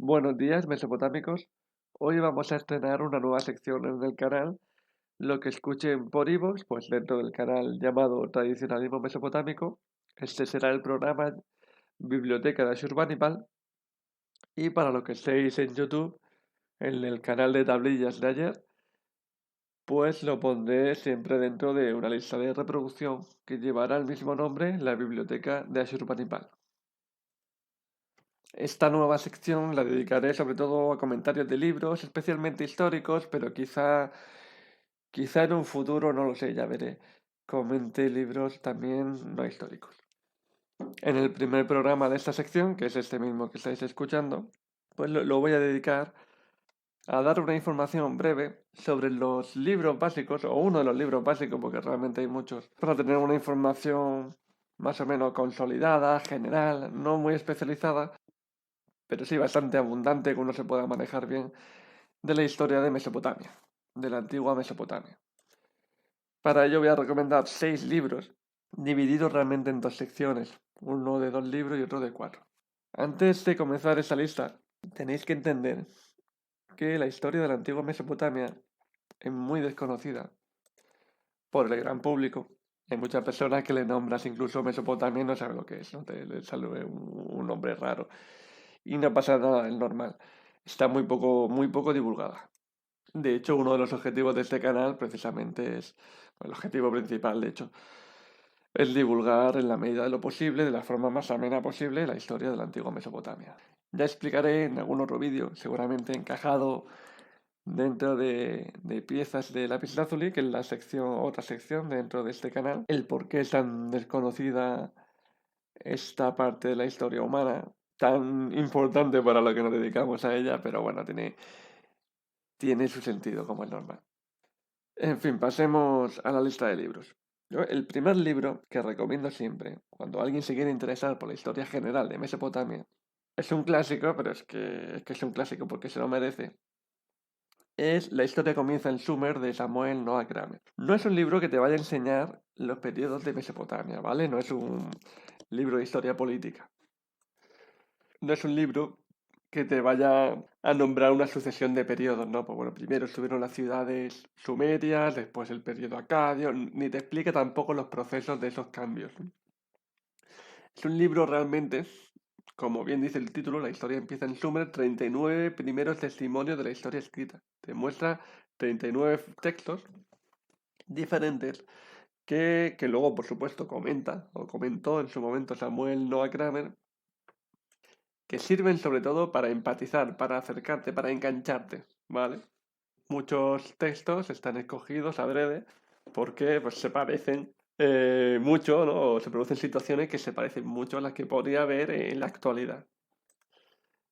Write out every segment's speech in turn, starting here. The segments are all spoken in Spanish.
Buenos días, mesopotámicos. Hoy vamos a estrenar una nueva sección en el canal. Lo que escuchen por iVoox, pues dentro del canal llamado Tradicionalismo Mesopotámico. Este será el programa Biblioteca de Ashurbanipal. Y para lo que estéis en YouTube, en el canal de tablillas de ayer, pues lo pondré siempre dentro de una lista de reproducción que llevará el mismo nombre, la Biblioteca de Ashurbanipal. Esta nueva sección la dedicaré sobre todo a comentarios de libros, especialmente históricos, pero quizá en un futuro, no lo sé, ya veré, comente libros también no históricos. En el primer programa de esta sección, que es este mismo que estáis escuchando, pues lo voy a dedicar a dar una información breve sobre los libros básicos, o uno de los libros básicos, porque realmente hay muchos, para tener una información más o menos consolidada, general, no muy especializada, pero sí bastante abundante que uno se pueda manejar bien de la historia de Mesopotamia, de la antigua Mesopotamia. Para ello voy a recomendar 6 libros, divididos realmente en dos secciones, uno de 2 libros y otro de 4. Antes de comenzar esta lista, tenéis que entender que la historia de la antigua Mesopotamia es muy desconocida por el gran público. Hay muchas personas que le nombras incluso Mesopotamia y no saben lo que es, ¿no? Le sale un nombre raro. Y no pasa nada, es normal. Está muy poco divulgada. De hecho, uno de los objetivos de este canal precisamente es, bueno, el objetivo principal, de hecho, es divulgar en la medida de lo posible, de la forma más amena posible, la historia de la antigua Mesopotamia. Ya explicaré en algún otro vídeo, seguramente encajado dentro de piezas de lapislázuli, que es la sección, otra sección dentro de este canal, el por qué es tan desconocida esta parte de la historia humana, tan importante para lo que nos dedicamos a ella, pero bueno, tiene su sentido, como es normal. En fin, pasemos a la lista de libros. El primer libro que recomiendo siempre, cuando alguien se quiere interesar por la historia general de Mesopotamia, es un clásico, pero es que es un clásico porque se lo merece. Es La historia comienza en Sumer de Samuel Noah Kramer. No es un libro que te vaya a enseñar los periodos de Mesopotamia, ¿vale? No es un libro de historia política. No es un libro que te vaya a nombrar una sucesión de periodos, ¿no? Pues bueno, primero estuvieron las ciudades sumerias, después el periodo acadio, ni te explica tampoco los procesos de esos cambios. Es un libro realmente, como bien dice el título, la historia empieza en Sumer, 39 primeros testimonios de la historia escrita. Te muestra 39 textos diferentes que luego, por supuesto, comenta o comentó en su momento Samuel Noah Kramer, que sirven sobre todo para empatizar, para acercarte, para engancharte, ¿vale? Muchos textos están escogidos adrede porque pues, se parecen mucho, ¿no? O se producen situaciones que se parecen mucho a las que podría haber en la actualidad.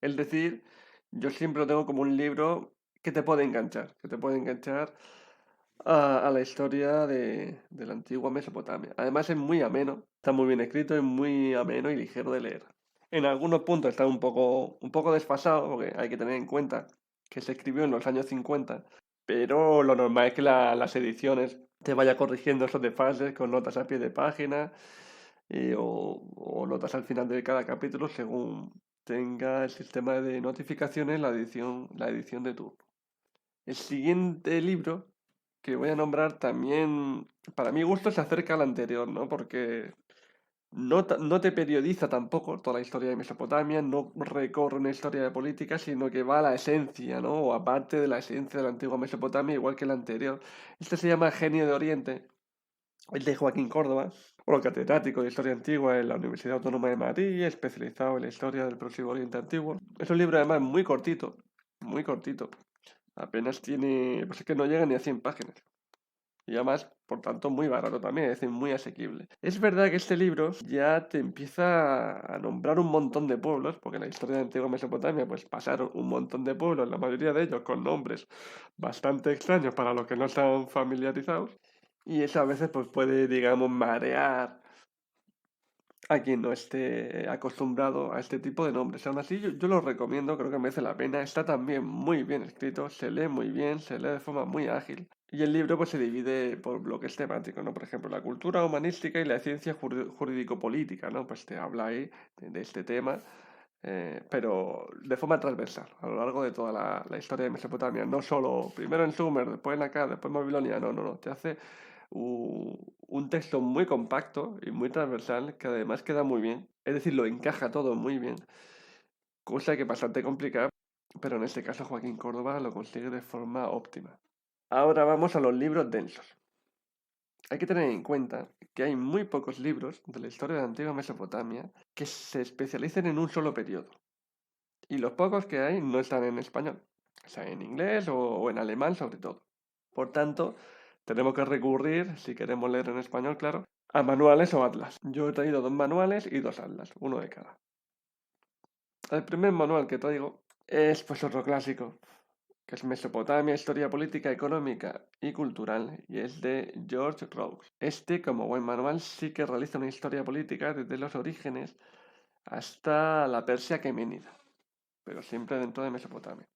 Es decir, yo siempre lo tengo como un libro que te puede enganchar a la historia de la antigua Mesopotamia. Además es muy ameno, está muy bien escrito, es muy ameno y ligero de leer. En algunos puntos está un poco desfasado, porque hay que tener en cuenta que se escribió en los años 50, pero lo normal es que las ediciones te vaya corrigiendo esos desfases con notas a pie de página o notas al final de cada capítulo según tenga el sistema de notificaciones la edición de turno. El siguiente libro que voy a nombrar también, para mi gusto, se acerca al anterior, ¿no? Porque no te periodiza tampoco toda la historia de Mesopotamia, no recorre una historia de política, sino que va a la esencia, ¿no? O aparte de la esencia de la antigua Mesopotamia, igual que el anterior. Este se llama Genio de Oriente, el de Joaquín Córdoba, bueno, catedrático de Historia Antigua en la Universidad Autónoma de Madrid, especializado en la historia del Próximo Oriente Antiguo. Es un libro además muy cortito, muy cortito. Apenas tiene, pues es que no llega ni a 100 páginas. Y además, por tanto, muy barato también, es decir, muy asequible. Es verdad que este libro ya te empieza a nombrar un montón de pueblos, porque en la historia de la antigua Mesopotamia, pues pasaron un montón de pueblos, la mayoría de ellos con nombres bastante extraños para los que no están familiarizados. Y eso a veces pues puede, digamos, marear a quien no esté acostumbrado a este tipo de nombres. Aún así, yo lo recomiendo, creo que merece la pena. Está también muy bien escrito, se lee muy bien, se lee de forma muy ágil. Y el libro pues se divide por bloques temáticos, ¿no? Por ejemplo, la cultura humanística y la ciencia jurídico-política, ¿no? Pues te habla ahí de este tema pero de forma transversal, a lo largo de toda la historia de Mesopotamia. No solo primero en Sumer, después en Akkad, después en Babilonia, no. Te hace un texto muy compacto y muy transversal que además queda muy bien. Es decir, lo encaja todo muy bien, cosa que es bastante complicada, pero en este caso Joaquín Córdoba lo consigue de forma óptima. Ahora vamos a los libros densos. Hay que tener en cuenta que hay muy pocos libros de la historia de la antigua Mesopotamia que se especialicen en un solo periodo. Y los pocos que hay no están en español, o sea, en inglés o en alemán sobre todo. Por tanto, tenemos que recurrir, si queremos leer en español, claro, a manuales o atlas. Yo he traído 2 manuales y 2 atlas, uno de cada. El primer manual que traigo es pues otro clásico, que es Mesopotamia, Historia Política, Económica y Cultural, y es de George Rose. Este, como buen manual, sí que realiza una historia política desde los orígenes hasta la Persia aqueménida, pero siempre dentro de Mesopotamia.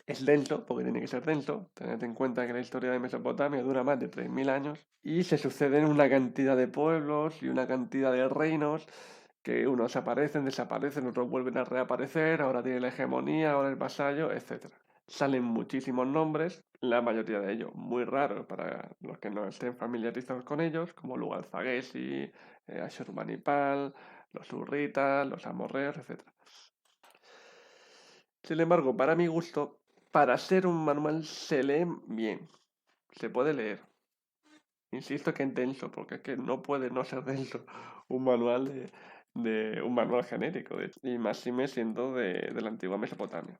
Es denso, porque tiene que ser denso. Tened en cuenta que la historia de Mesopotamia dura más de 3000 años y se suceden una cantidad de pueblos y una cantidad de reinos que unos aparecen, desaparecen, otros vuelven a reaparecer, ahora tiene la hegemonía, ahora el vasallo, etc. Salen muchísimos nombres, la mayoría de ellos muy raros para los que no estén familiarizados con ellos, como Lugal-Zaguesi, Ashurbanipal, los hurritas, los amorreos, etc. Sin embargo, para mi gusto, para ser un manual se lee bien, se puede leer. Insisto que es denso, porque es que no puede no ser denso un manual de un manual genérico, y más si me siendo de la antigua Mesopotamia.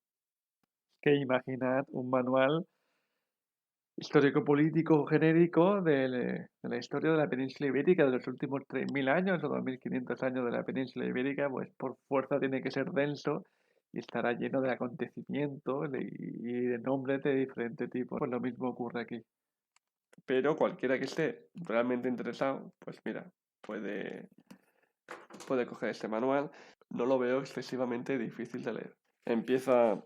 Que imaginar un manual histórico-político genérico de la historia de la península ibérica de los últimos 3000 años o 2500 años de la península ibérica, pues por fuerza tiene que ser denso y estará lleno de acontecimientos y de nombres de diferente tipo. Pues lo mismo ocurre aquí. Pero cualquiera que esté realmente interesado, pues mira, puede coger este manual. No lo veo excesivamente difícil de leer. Empieza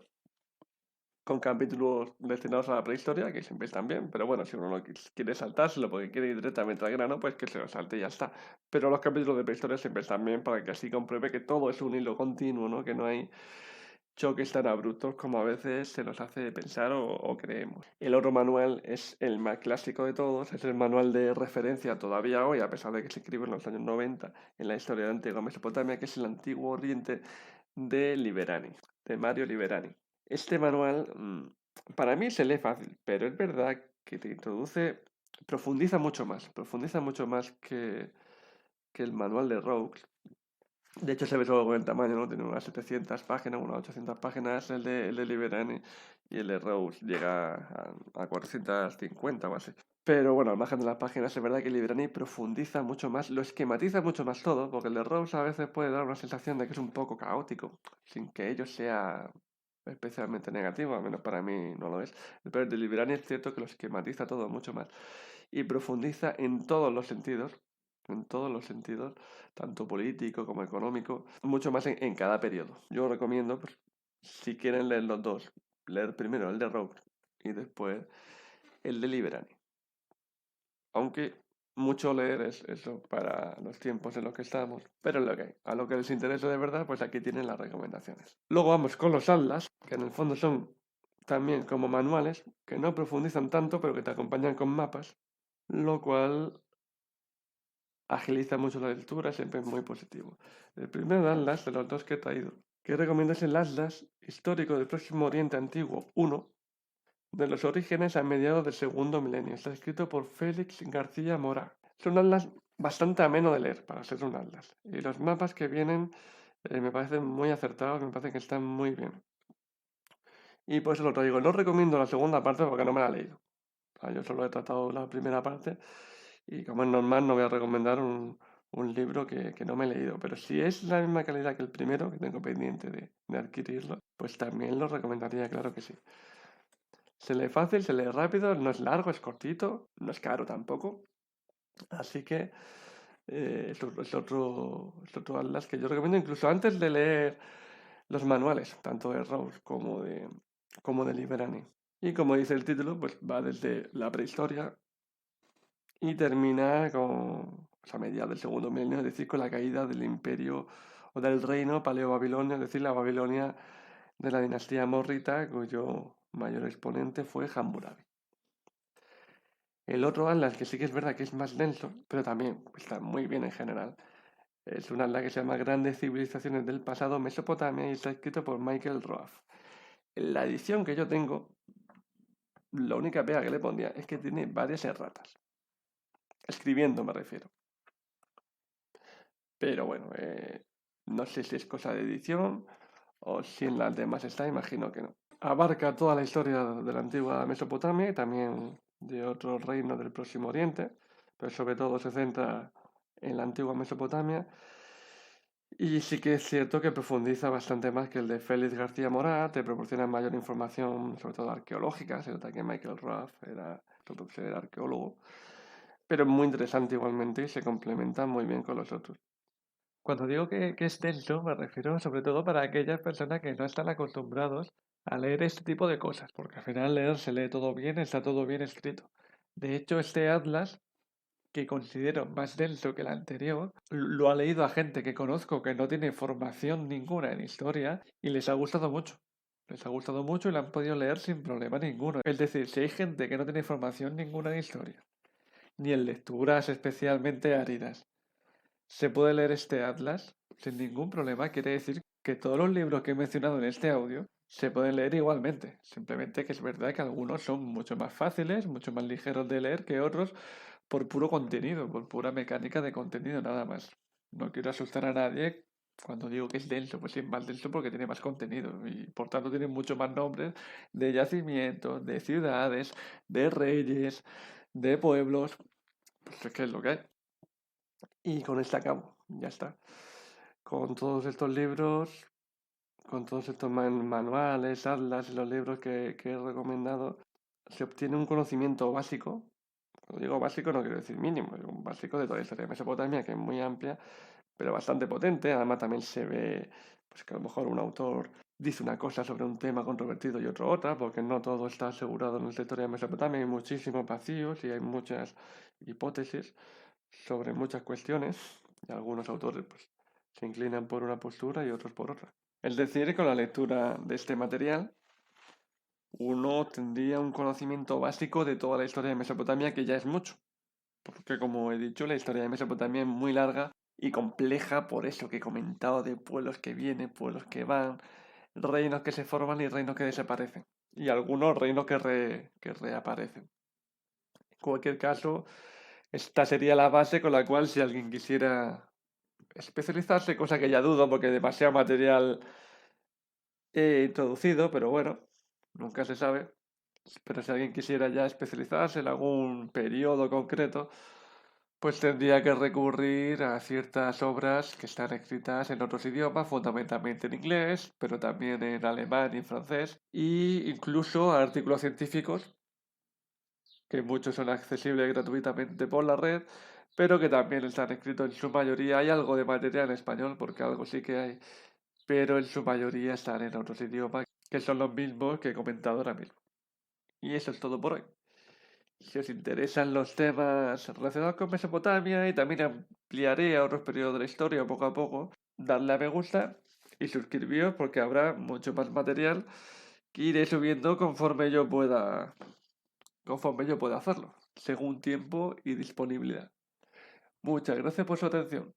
con capítulos destinados a la prehistoria, que siempre están bien, pero bueno, si uno no quiere saltárselo porque quiere ir directamente al grano, pues que se lo salte y ya está. Pero los capítulos de prehistoria siempre están bien para que así compruebe que todo es un hilo continuo, ¿no? Que no hay choques tan abruptos como a veces se nos hace pensar o creemos. El otro manual es el más clásico de todos, es el manual de referencia todavía hoy, a pesar de que se escribe en los años 90 en la historia de la antigua Mesopotamia, que es el Antiguo Oriente de Liberani, de Mario Liberani. Este manual para mí se lee fácil, pero es verdad que te introduce, profundiza mucho más que el manual de Rogues. De hecho, se ve solo con el tamaño, ¿no? Tiene unas 700 páginas, unas 800 páginas el de Liberani, y el de Rose llega a 450 o así. Pero bueno, al margen de las páginas, es verdad que Liberani profundiza mucho más, lo esquematiza mucho más todo, porque el de Rose a veces puede dar una sensación de que es un poco caótico, sin que ello sea especialmente negativo, al menos para mí no lo es. Pero el de Liberani es cierto que lo esquematiza todo mucho más y profundiza en todos los sentidos, tanto político como económico, mucho más en cada periodo. Yo recomiendo, pues, si quieren leer los dos, leer primero el de Rogue y después el de Liberani. Aunque mucho leer es eso para los tiempos en los que estamos, pero es lo que hay. A lo que les interese de verdad, pues aquí tienen las recomendaciones. Luego vamos con los atlas, que en el fondo son también como manuales, que no profundizan tanto, pero que te acompañan con mapas, lo cual agiliza mucho la lectura, siempre es muy positivo. El primer atlas de los dos que he traído, que recomiendo es el Atlas Histórico del Próximo Oriente Antiguo 1, de los orígenes a mediados del segundo milenio. Está escrito por Félix García Mora. Es un atlas bastante ameno de leer, para ser un atlas. Y los mapas que vienen me parecen muy acertados, me parecen que están muy bien. Y por eso lo traigo. No recomiendo la segunda parte porque no me la he leído. O sea, yo solo he tratado la primera parte y como es normal no voy a recomendar un libro que no me he leído. Pero si es la misma calidad que el primero, que tengo pendiente de adquirirlo, pues también lo recomendaría, claro que sí. Se lee fácil, se lee rápido, no es largo, es cortito, no es caro tampoco. Así que es otro atlas que yo recomiendo incluso antes de leer los manuales, tanto de Rose como de Liberani. Y como dice el título, pues va desde la prehistoria y termina a mediados del segundo milenio, es decir, con la caída del Imperio o del reino paleo-babilonio, es decir, la Babilonia de la dinastía amorrita, cuyo mayor exponente fue Hammurabi. El otro atlas, que sí que es verdad que es más denso, pero también está muy bien en general, es un atlas que se llama Grandes civilizaciones del pasado Mesopotamia y está escrito por Michael Roaf. En la edición que yo tengo, la única pega que le pondría es que tiene varias erratas. Escribiendo me refiero. Pero bueno, no sé si es cosa de edición o si en las demás está, imagino que no. Abarca toda la historia de la antigua Mesopotamia y también de otros reinos del Próximo Oriente, pero sobre todo se centra en la antigua Mesopotamia. Y sí que es cierto que profundiza bastante más que el de Félix García Morat, te proporciona mayor información, sobre todo arqueológica, se nota que Michael Ruff era, era arqueólogo, pero es muy interesante igualmente y se complementa muy bien con los otros. Cuando digo que es denso, me refiero sobre todo para aquellas personas que no están acostumbrados a leer este tipo de cosas, porque al final leer se lee todo bien, está todo bien escrito. De hecho, este atlas, que considero más denso que el anterior, lo ha leído a gente que conozco que no tiene formación ninguna en historia y les ha gustado mucho. Les ha gustado mucho y lo han podido leer sin problema ninguno. Es decir, si hay gente que no tiene formación ninguna en historia, ni en lecturas especialmente áridas, se puede leer este atlas sin ningún problema. Quiere decir que todos los libros que he mencionado en este audio se pueden leer igualmente. Simplemente que es verdad que algunos son mucho más fáciles, mucho más ligeros de leer que otros por puro contenido, por pura mecánica de contenido nada más. No quiero asustar a nadie cuando digo que es denso, pues sí, es más denso porque tiene más contenido y por tanto tiene mucho más nombres de yacimientos, de ciudades, de reyes, de pueblos. Pues es que es lo que hay. Y con este acabo, ya está. Con todos estos libros, con todos estos manuales, atlas y los libros que he recomendado, se obtiene un conocimiento básico. Cuando digo básico no quiero decir mínimo, es un básico de toda la historia de Mesopotamia, que es muy amplia, pero bastante potente. Además también se ve pues, que a lo mejor un autor dice una cosa sobre un tema controvertido y otro otra, porque no todo está asegurado en la historia de Mesopotamia, hay muchísimos vacíos y hay muchas hipótesis sobre muchas cuestiones, y algunos autores pues, se inclinan por una postura y otros por otra. Es decir, con la lectura de este material, uno tendría un conocimiento básico de toda la historia de Mesopotamia, que ya es mucho, porque como he dicho, la historia de Mesopotamia es muy larga y compleja por eso que he comentado de pueblos que vienen, pueblos que van, reinos que se forman y reinos que desaparecen, y algunos reinos que reaparecen. En cualquier caso, esta sería la base con la cual si alguien quisiera especializarse, cosa que ya dudo porque demasiado material he introducido, pero bueno, nunca se sabe. Pero si alguien quisiera ya especializarse en algún periodo concreto, pues tendría que recurrir a ciertas obras que están escritas en otros idiomas, fundamentalmente en inglés, pero también en alemán y en francés, e incluso a artículos científicos, que muchos son accesibles gratuitamente por la red, pero que también están escritos en su mayoría. Hay algo de material en español, porque algo sí que hay, pero en su mayoría están en otros idiomas, que son los mismos que he comentado ahora mismo. Y eso es todo por hoy. Si os interesan los temas relacionados con Mesopotamia y también ampliaré a otros periodos de la historia poco a poco, dadle a me gusta y suscribíos porque habrá mucho más material que iré subiendo conforme yo pueda hacerlo, según tiempo y disponibilidad. Muchas gracias por su atención.